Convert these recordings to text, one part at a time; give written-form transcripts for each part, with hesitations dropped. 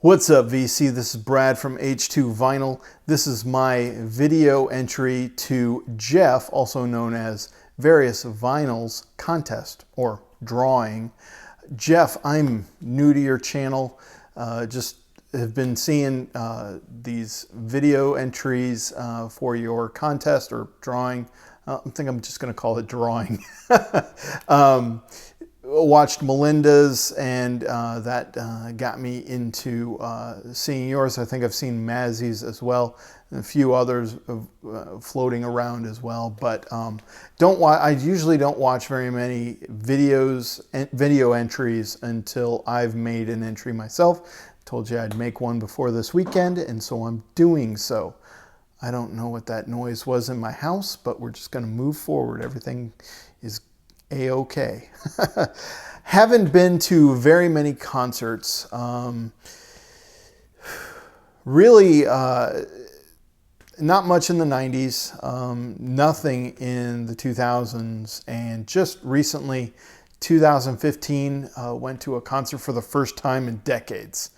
What's up, VC? This is Brad from H2Vinyl. This is my video entry to Jeff, also known as Various Vinyls Contest or Drawing. Jeff, I'm new to your channel. Just have been seeing these video entries for your contest or drawing. I think I'm just going to call it drawing. Watched Melinda's, and that got me into seeing yours. I think I've seen Mazzy's as well, and a few others floating around as well. But I usually don't watch very many video entries until I've made an entry myself. Told you I'd make one before this weekend, and so I'm doing so. I don't know what that noise was in my house, but we're just going to move forward. Everything is A-okay. Haven't been to very many concerts. Really, not much in the 90s, nothing in the 2000s, and just recently, 2015, went to a concert for the first time in decades.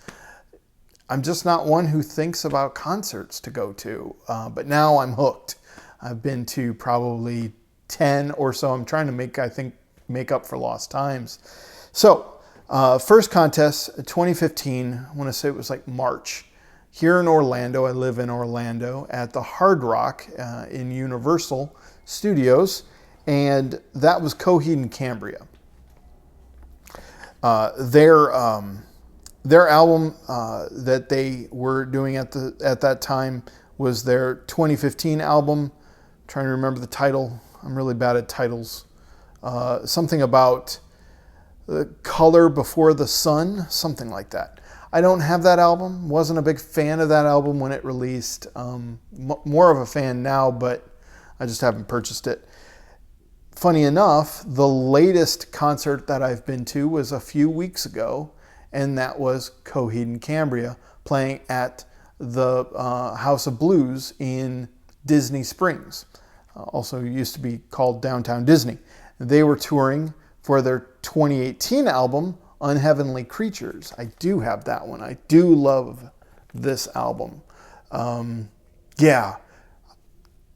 I'm just not one who thinks about concerts to go to, but now I'm hooked. I've been to probably 10 or so. I'm trying to make up for lost times. So first contest, 2015, I want to say it was like March. Here in Orlando, I live in Orlando, at the Hard Rock in Universal Studios, and that was Coheed and Cambria. Their album that they were doing at that time was their 2015 album. I'm trying to remember the title. I'm really bad at titles. Something about the color before the sun, something like that. I don't have that album. Wasn't a big fan of that album when it released. More of a fan now, but I just haven't purchased it. Funny enough, the latest concert that I've been to was a few weeks ago, and that was Coheed and Cambria playing at the House of Blues in Disney Springs. Also used to be called Downtown Disney. They were touring for their 2018 album, Unheavenly Creatures. I do have that one. I do love this album. Yeah,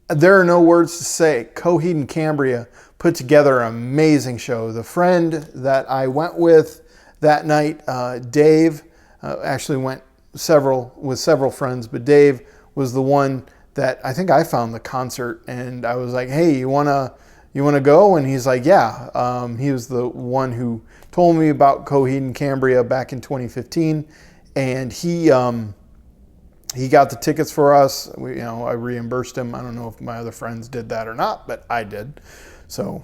there are no words to say. Coheed and Cambria put together an amazing show. The friend that I went with that night, Dave, actually went with several friends, but Dave was the one that I think I found the concert, and I was like, hey, you wanna go? And he's like, yeah. He was the one who told me about Coheed and Cambria back in 2015, and he got the tickets for us. I reimbursed him. I don't know if my other friends did that or not, but I did. So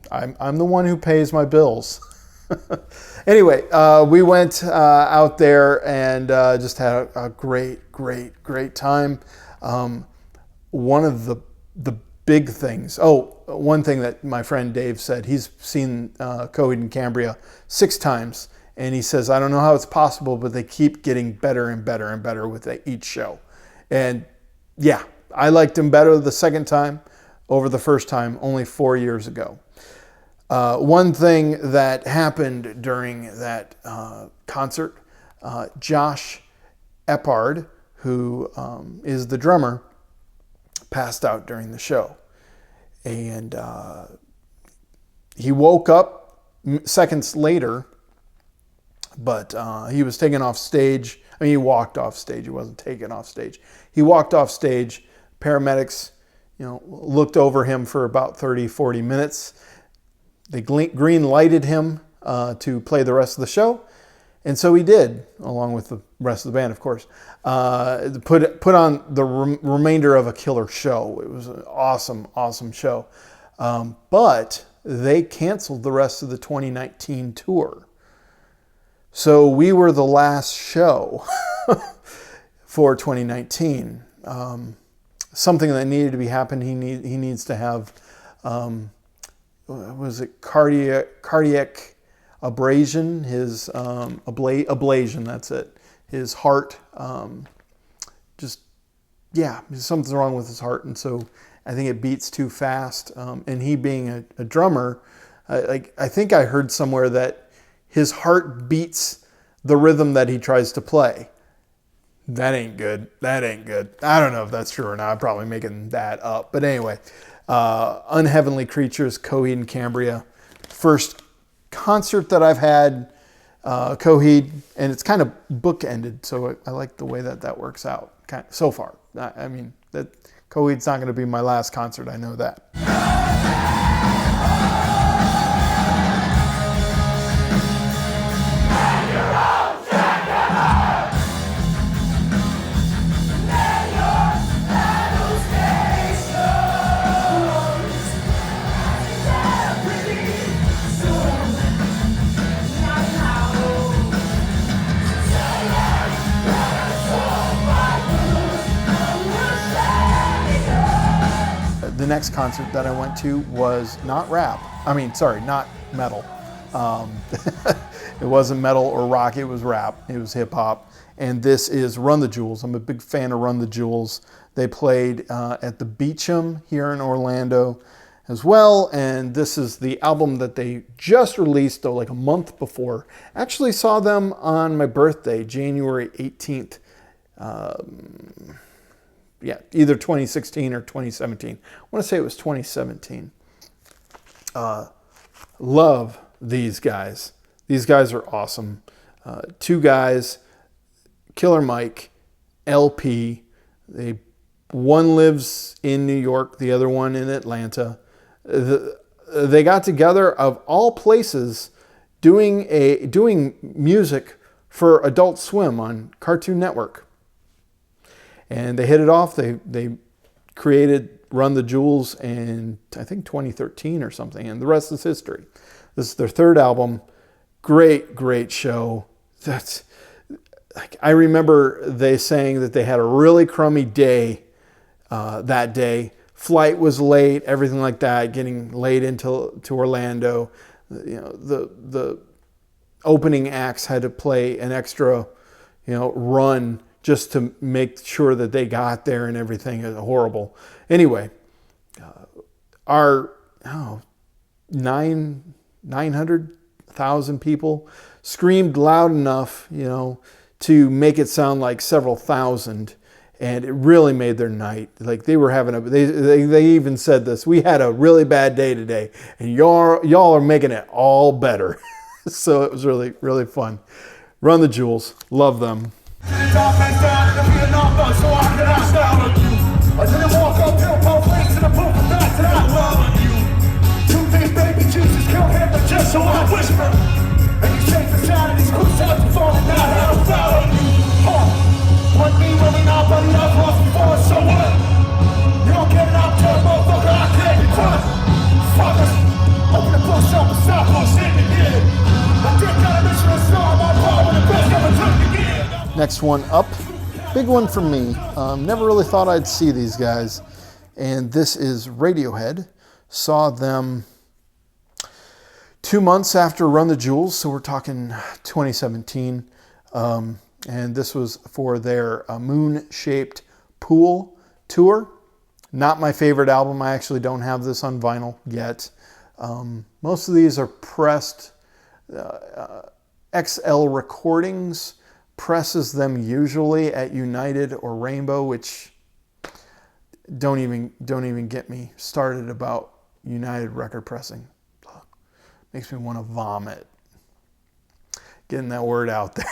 I'm the one who pays my bills. Anyway, we went out there and just had a great time. One of the big things. One thing that my friend Dave said, he's seen Coheed and Cambria 6 times, and he says, I don't know how it's possible, but they keep getting better and better and better with each show. And yeah, I liked them better the second time over the first time, only 4 years ago. One thing that happened during that concert, Josh Eppard, who is the drummer, passed out during the show. And he woke up seconds later, but he was taken off stage. I mean, he walked off stage. He wasn't taken off stage. He walked off stage. Paramedics, looked over him for about 30, 40 minutes. They green lighted him to play the rest of the show. And so he did, along with the rest of the band, of course, put on the remainder of a killer show. It was an awesome show. But they canceled the rest of the 2019 tour. So we were the last show for 2019. Something that needed to be happening. He needs to have, cardiac abrasion, his ablation, that's it. His heart, something's wrong with his heart, and so I think it beats too fast. And he being a drummer, I think I heard somewhere that his heart beats the rhythm that he tries to play. That ain't good. That ain't good. I don't know if that's true or not. I'm probably making that up. But anyway, Unheavenly Creatures, Coheed and Cambria. First concert that I've had, Coheed, and it's kind of bookended. So I like the way that works out so far. I mean, that Coheed's not going to be my last concert. I know that. The next concert that I went to was not not metal. It wasn't metal or rock, it was rap, it was hip hop. And this is Run the Jewels. I'm a big fan of Run the Jewels. They played at the Beecham here in Orlando as well. And this is the album that they just released, like a month before. Actually saw them on my birthday, January 18th. Either 2016 or 2017. I want to say it was 2017. Love these guys. These guys are awesome. Two guys, Killer Mike, LP. One lives in New York, the other one in Atlanta. They got together, of all places, doing music for Adult Swim on Cartoon Network. And they hit it off. They created Run the Jewels in, I think, 2013 or something. And the rest is history. This is their third album. Great, great show. I remember they saying that they had a really crummy day that day. Flight was late, everything like that, getting late to Orlando. The opening acts had to play an extra, run just to make sure that they got there and everything. Is horrible. Anyway, our 900,000 people screamed loud enough, to make it sound like several thousand, and it really made their night. Like they were having they even said this: "We had a really bad day today, and y'all are making it all better." So it was really, really fun. Run the Jewels, love them. I didn't walk uphill both ways to the proof of that I love you. Two things, baby, Jesus killed him, but just so I whisper. And you take the sound of these cooks out to fall and not how to follow you. One me when we not buddy up lost before, so what? You don't get it out to a motherfucker, I can't be crushed. Fuckers, open the push up and stop bullshitting again. I did got a mission to start my bar when the best ever took again. Next one up, big one for me. Never really thought I'd see these guys. And this is Radiohead. Saw them 2 months after Run the Jewels, so we're talking 2017. And this was for their Moon-Shaped Pool tour. Not my favorite album. I actually don't have this on vinyl yet. Most of these are pressed. XL Recordings presses them usually at United or Rainbow, which don't even get me started about United record pressing. Makes me want to vomit. Getting that word out there.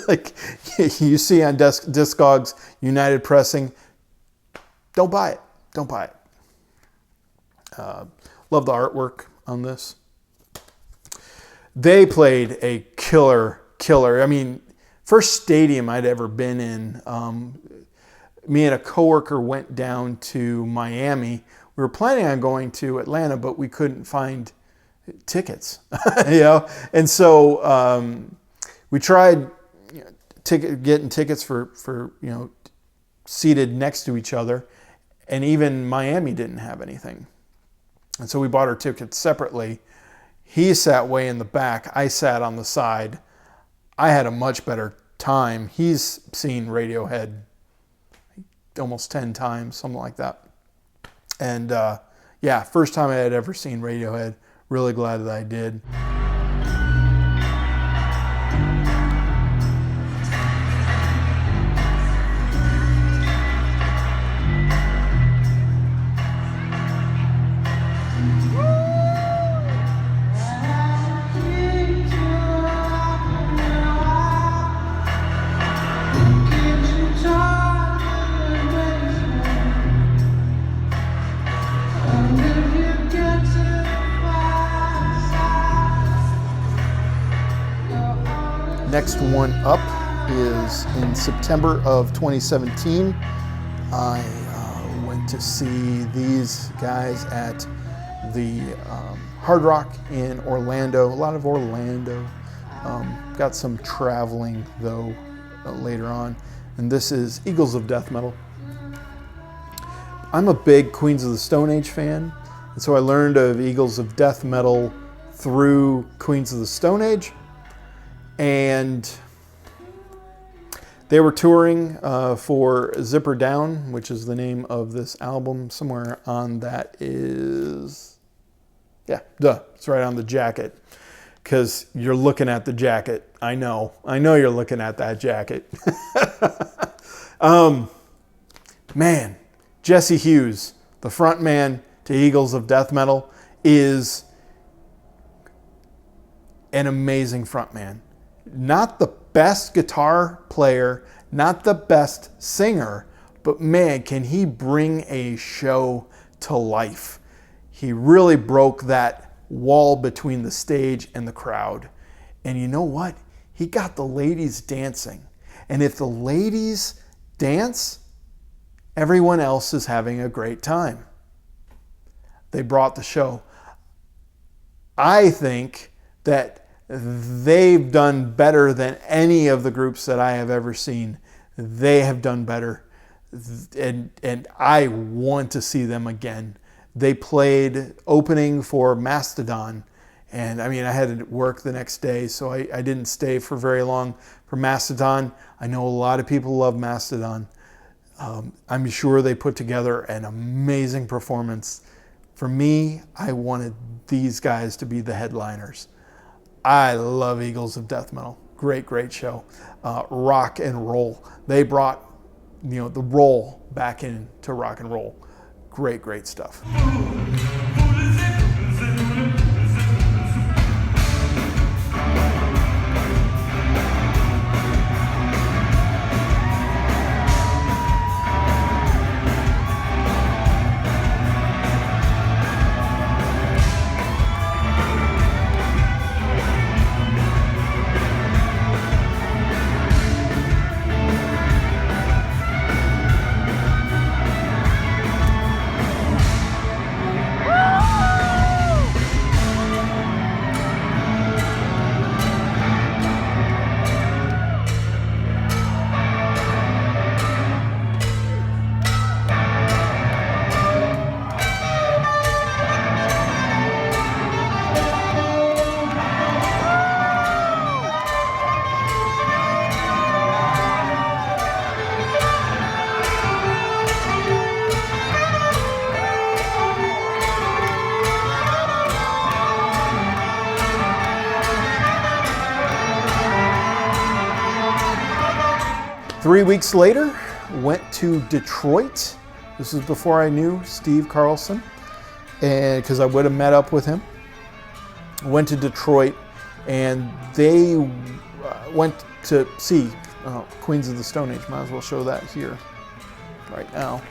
Like you see on Discogs, United pressing. Don't buy it. Don't buy it. Love the artwork on this. They played a killer. I mean, first stadium I'd ever been in. Me and a coworker went down to Miami. We were planning on going to Atlanta, but we couldn't find tickets, And so we tried getting tickets for seated next to each other, and even Miami didn't have anything. And so we bought our tickets separately. He sat way in the back. I sat on the side. I had a much better time. He's seen Radiohead almost 10 times, something like that. And first time I had ever seen Radiohead. Really glad that I did. Next one up is in September of 2017. I went to see these guys at the Hard Rock in Orlando. A lot of Orlando. Got some traveling though later on. And this is Eagles of Death Metal. I'm a big Queens of the Stone Age fan, and so I learned of Eagles of Death Metal through Queens of the Stone Age. And they were touring for Zipper Down, which is the name of this album. Somewhere on that is, it's right on the jacket, because you're looking at the jacket. I know you're looking at that jacket. Man, Jesse Hughes, the front man to Eagles of Death Metal, is an amazing front man. Not the best guitar player, not the best singer, but man, can he bring a show to life. He really broke that wall between the stage and the crowd. And you know what? He got the ladies dancing. And if the ladies dance, everyone else is having a great time. They brought the show. I think that they've done better than any of the groups that I have ever seen. They have done better. And I want to see them again. They played opening for Mastodon. And I mean, I had to work the next day, so I didn't stay for very long for Mastodon. I know a lot of people love Mastodon. I'm sure they put together an amazing performance. For me, I wanted these guys to be the headliners. I love Eagles of Death Metal. Great, great show. Rock and roll. They brought, the roll back into rock and roll. Great, great stuff. 3 weeks later, went to Detroit. This was before I knew Steve Carlson, and because I would have met up with him. Went to Detroit, and they went to see Queens of the Stone Age. Might as well show that here right now.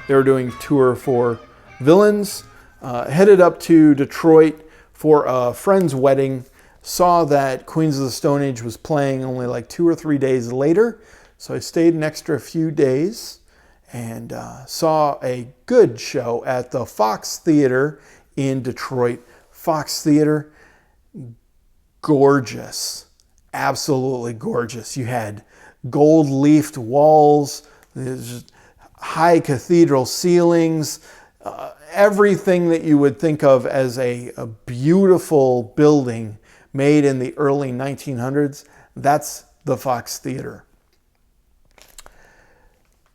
They were doing tour for Villains, headed up to Detroit for a friend's wedding. Saw that Queens of the Stone Age was playing only like 2 or 3 days later. So I stayed an extra few days and saw a good show at the Fox Theater in Detroit. Fox Theater, gorgeous, absolutely gorgeous. You had gold-leafed walls, there's high cathedral ceilings, everything that you would think of as a beautiful building made in the early 1900s. That's the Fox Theater.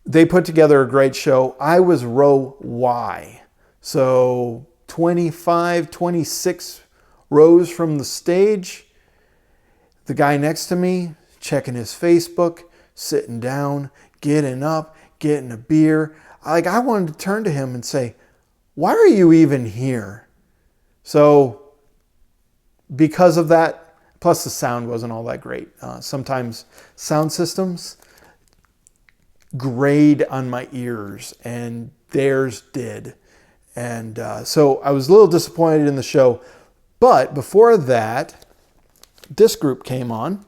They put together a great show. I was row Y, so 25, 26 rows from the stage. The guy next to me, checking his Facebook, sitting down, getting up, getting a beer. I wanted to turn to him and say, why are you even here? So because of that, plus the sound wasn't all that great. Sometimes sound systems grayed on my ears, and theirs did. And so I was a little disappointed in the show. But before that, this group came on,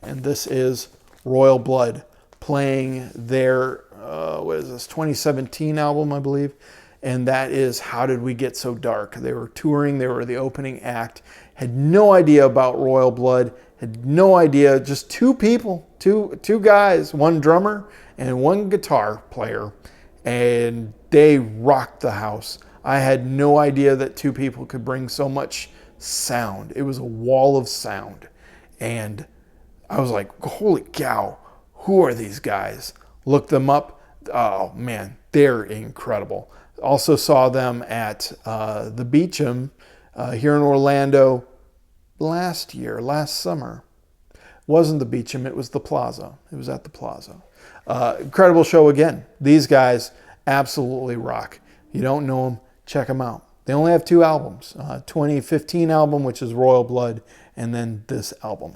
and this is Royal Blood playing their, 2017 album, I believe. And that is How Did We Get So Dark? They were touring, they were the opening act, had no idea about Royal Blood, had no idea, just two people, two guys, one drummer and one guitar player, and they rocked the house. I had no idea that two people could bring so much sound. It was a wall of sound. And I was like, holy cow, who are these guys? Looked them up. Oh man, they're incredible. Also saw them at the Beecham here in Orlando last summer. Wasn't the Beecham, it was the Plaza. It was at the Plaza. Incredible show again. These guys absolutely rock. You don't know them, check them out. They only have 2 albums. 2015 album, which is Royal Blood, and then this album.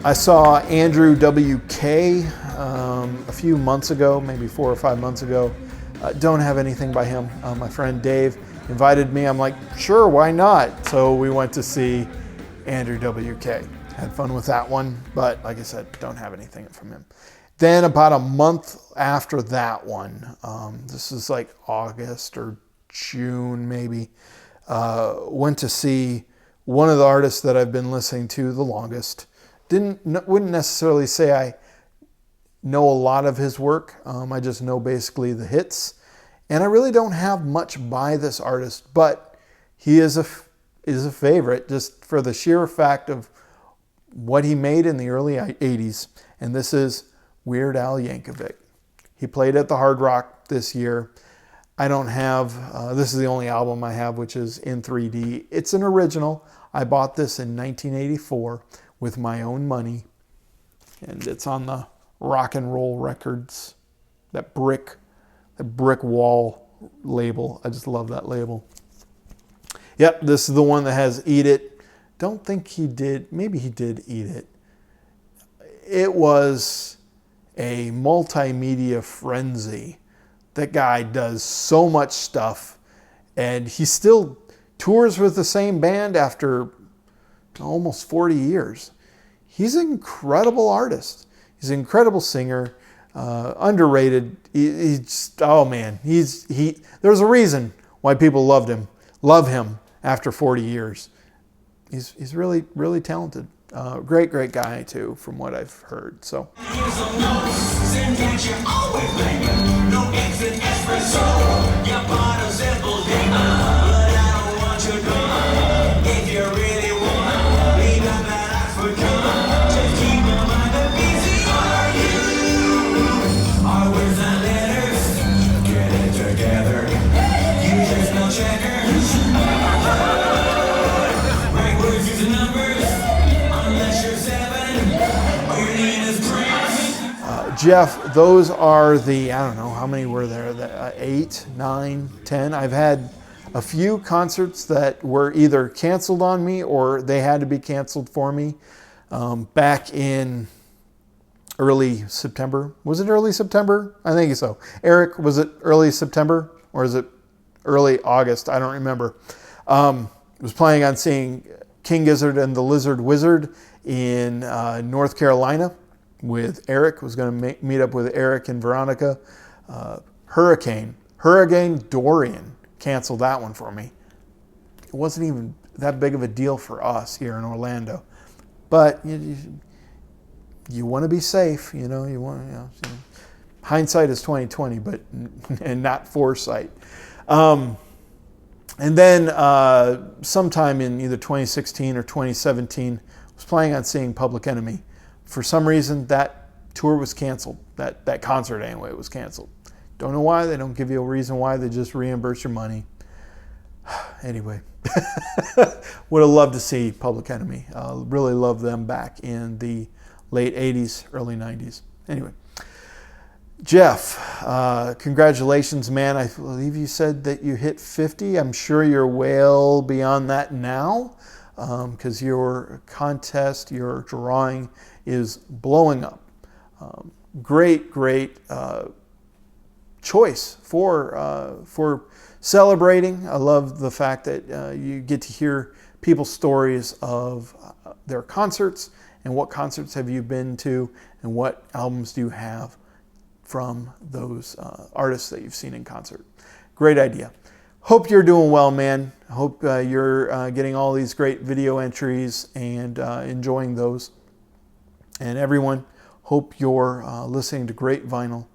I saw Andrew WK a few months ago, maybe 4 or 5 months ago. Don't have anything by him. My friend Dave invited me. I'm like, sure, why not? So we went to see Andrew WK. Had fun with that one, but like I said, don't have anything from him. Then about a month after that one, this is like August or June maybe, went to see one of the artists that I've been listening to the longest. Wouldn't necessarily say I know a lot of his work. I just know basically the hits, and I really don't have much by this artist, but he is a favorite just for the sheer fact of what he made in the early 80s, and this is Weird Al Yankovic. He played at the Hard Rock this year. I don't have, this is the only album I have, which is in 3D. It's an original. I bought this in 1984 with my own money, and it's on the Rock and Roll Records, that brick wall label. I just love that label. Yep, this is the one that has Eat It. Don't think he did, maybe he did Eat It. It was a multimedia frenzy. That guy does so much stuff, and he still tours with the same band after almost 40 years. He's an incredible artist. He's an incredible singer, underrated. Oh man, there's a reason why people love him after 40 years. He's really, really talented. Great guy too, from what I've heard. So. Jeff, those are the, I don't know, how many were there? 8, 9, 10. I've had a few concerts that were either canceled on me or they had to be canceled for me back in early September. Was it early September? I think so. Eric, was it early September or is it early August? I don't remember. Was planning on seeing King Gizzard and the Lizard Wizard in North Carolina. with Eric. Was going to meet up with Eric and Veronica. Hurricane Dorian canceled that one for me. It wasn't even that big of a deal for us here in Orlando, but you want to be safe, you know. Hindsight is 20/20, but and not foresight. And then sometime in either 2016 or 2017, I was planning on seeing Public Enemy. For some reason, that tour was canceled. That concert anyway was canceled. Don't know why. They don't give you a reason why. They just reimburse your money. Anyway, would have loved to see Public Enemy. Really love them back in the late 80s, early 90s. Anyway, Jeff, congratulations, man. I believe you said that you hit 50. I'm sure you're well beyond that now, because your contest, your drawing is blowing up. Great choice for celebrating. I love the fact that you get to hear people's stories of their concerts and what concerts have you been to and what albums do you have from those artists that you've seen in concert. Great idea. Hope you're doing well, man. Hope you're getting all these great video entries and enjoying those. And everyone, hope you're listening to great vinyl.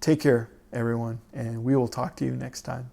Take care, everyone, and we will talk to you next time.